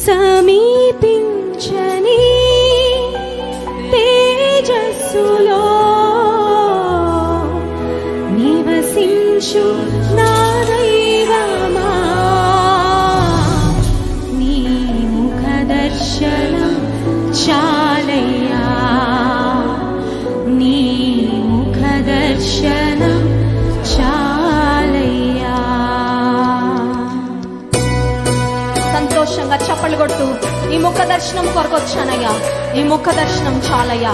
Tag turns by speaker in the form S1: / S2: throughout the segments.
S1: సమీపించని తేజస్సులో నివసించు నా దైవమా, నీ ముఖ దర్శనం చాలయ్యా, నీ ముఖ దర్శనం చాలయ్యా. సంతోషంగా చప్పట్లు కొట్టు. నీ ముఖ దర్శనం కొరకు వచ్చానయ్యా, నీ ముఖ దర్శనం చాలయ్యా.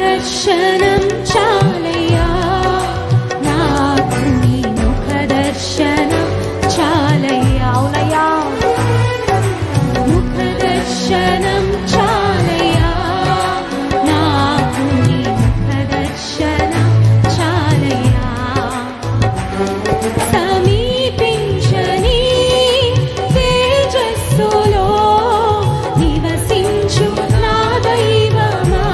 S1: దర్శనం చాలయ్యా, నాకు నీ ముఖ దర్శనం చాలయ్యా. అవునయ్యా, ముఖ దర్శనం చాలయ్యా, నాకు నీ ముఖ దర్శనం చాలయ్యా. సమీపించని తేజస్సులో నివసించు నా దైవమా,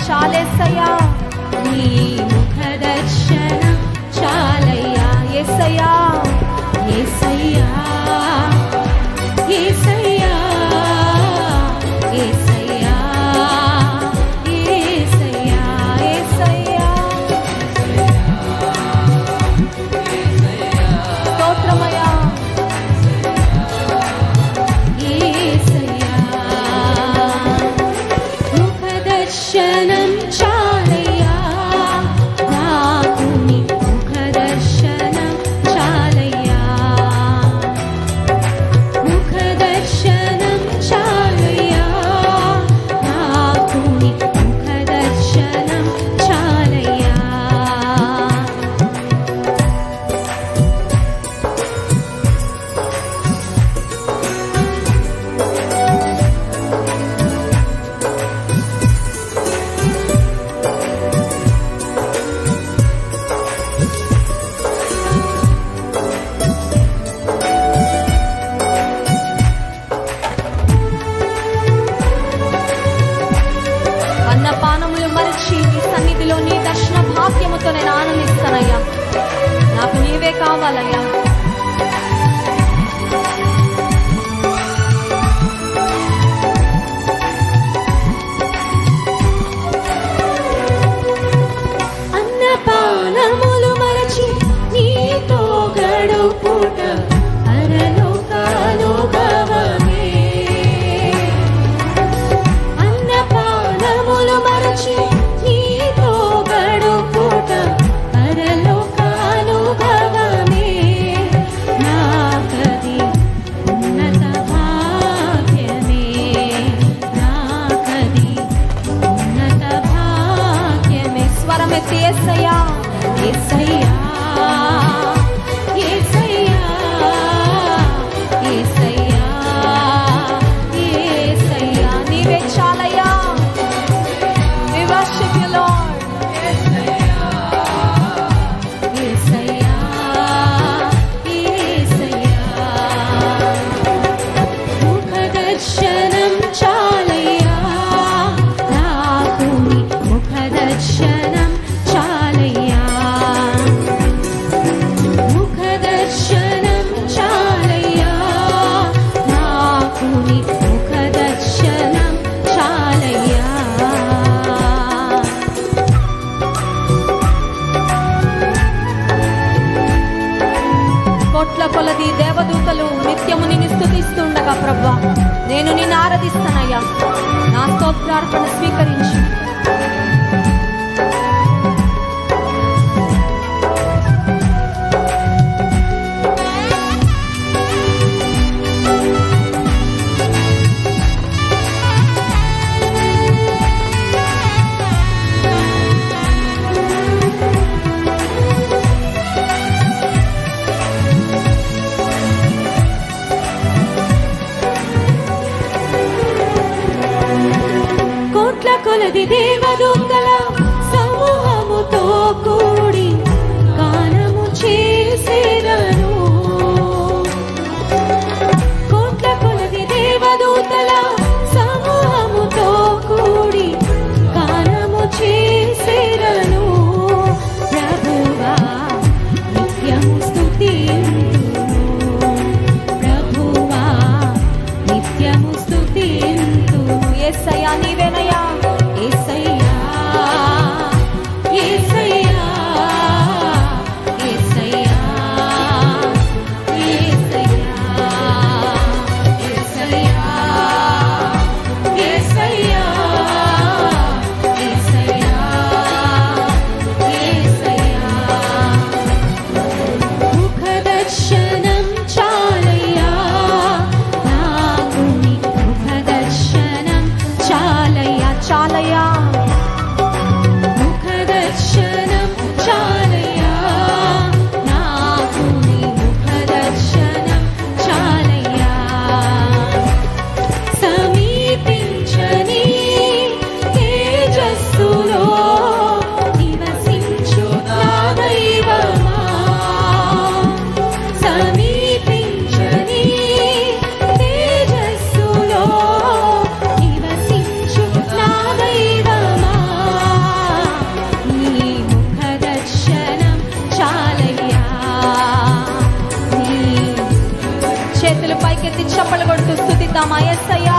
S1: చాలేసయ్యా, నీ ముఖ దర్శనం చాలయ్యా. యేసయ్యా, యేసయ్యా, యేసయ్యా, యేసయ్యా, యేసయ్యా, యేసయ్యా. స్తోత్రమయ్యా, యేసయ్యా. ముఖ దర్శనం చాలయ్యా, నాకు నీ ముఖ దర్శనం చాలయ్యా, ముఖ దర్శనం చాలయ్యా, నాకు నీ ముఖ దర్శనం చాలయ్యా. అన్నపానములు మరచి నీ సన్నిధిలో నీ దర్శన భాగ్యముతో నేను ఆనందిస్తానయ్యా. నాకు నీవే కావాలయ్యా. అన్నపానములు మరచి నీతో గడుపుట పరలోకానుభవమే. అన్నపానములు మరచి నీతో గడుపుట పరలోకానుభవమే. నాకది ఉన్నత భాగ్యమే, నాకది ఉన్నత భాగ్యమే. స్వరమెత్తి యేసయ్యా, యేసయ్యా, యేసయ్యా, యేసయ్యా, యేసయ్యా. నీవే చాలయ్యా. We worship you, Lord. యేసయ్యా, యేసయ్యా, యేసయ్యా. ముఖ దర్శనం చాలయ్యా, నాకు నీ ముఖ దర్శనం చాలయ్యా. కొలది దేవదూతల సమూహముతో కూడి గానము చేసేదను. కోట్ల కొలది దేవదూతల సమూహముతో కూడి గానము చేసేదను. ప్రభువా నిత్యము స్తుతింతును, ప్రభువా నిత్యము స్తుతింతును. యేసయ్యా నీవేనయ్యా, యేసయ్యా యేసయ్యా యేసయ్యా యేసయ్యా యేసయ్యా యేసయ్యా యేసయ్యా యేసయ్యా. ముఖదర్శనం చాలయ్యా నాకు, నీ ముఖదర్శనం చాలయ్యా చాలయ్యా. ముఖదర్శనం చాలయ్యా నాకు, నీ ముఖదర్శనం చాలయ్యా. సమీపించని తేజస్సులో నివసించు నా దైవమా, సమీపించని తేజస్సులో నివసించు నా దైవమా. నీ ముఖదర్శనం చాలయ్యా. నీ చేతులు పైకెత్తి చప్పలు కొడుతూ స్తుతిద్దామా యేసయ్యా.